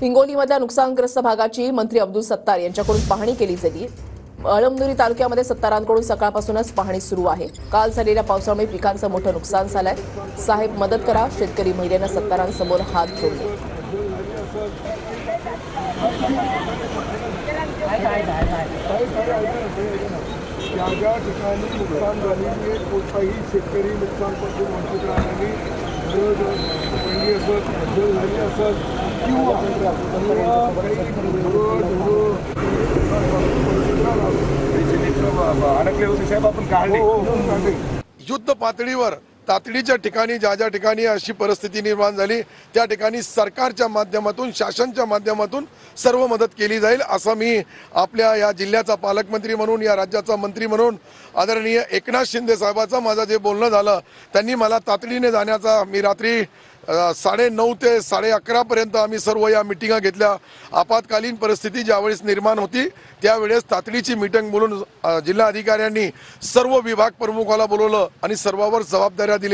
हिंगोलीमधल्या नुकसानग्रस्त भागाची मंत्री अब्दुल सत्तार यांच्याकडून पाहणी केली गेली। अळमनुरी तालुक्यामध्ये सत्तारांकडून सकाळपासूनच पाहणी सुरू आहे। काल झालेल्या पावसामुळे पिकांचं मोठं नुकसान झालंय। साहेब मदत करा, शेतकरी महिलेनं सत्तारांसमोर हात जोडले। ज्या ठिकाणी नुकसान झालेली कोणताही शेतकरी नुकसानपासून वंचित राहणारी घरं पडली असत, बदल झाली असत किंवा अडकले होते साहेब आपण काढले। युद्ध पातळीवर तातडीच्या ठिकाणी ज्या ठिकाणी अशी परिस्थिती निर्माण झाली त्या ठिकाणी सरकारच्या माध्यमातून शासनाच्या माध्यमातून सर्व मदत केली जाईल असं मी आपल्या या जिल्ह्याचा पालकमंत्री म्हणून या राज्याचा मंत्री म्हणून आदरणीय एकनाथ शिंदे साहेबांचं माझं जे बोलणं झालं त्यांनी मला तातडीने जाण्याचा मी रात्री 9:30 ते 11:30 पर्यंत आम्ही सर्व या मीटिंगा घेतल्या। आपत्कालीन परिस्थिती ज्यावेळेस निर्माण होती त्यावेळेस तातडीची मीटिंग बोलून जिल्हा अधिकाऱ्यांनी सर्व विभाग प्रमुखाला बोलवलं आणि सर्वांवर जबाबदाऱ्या दिल्या।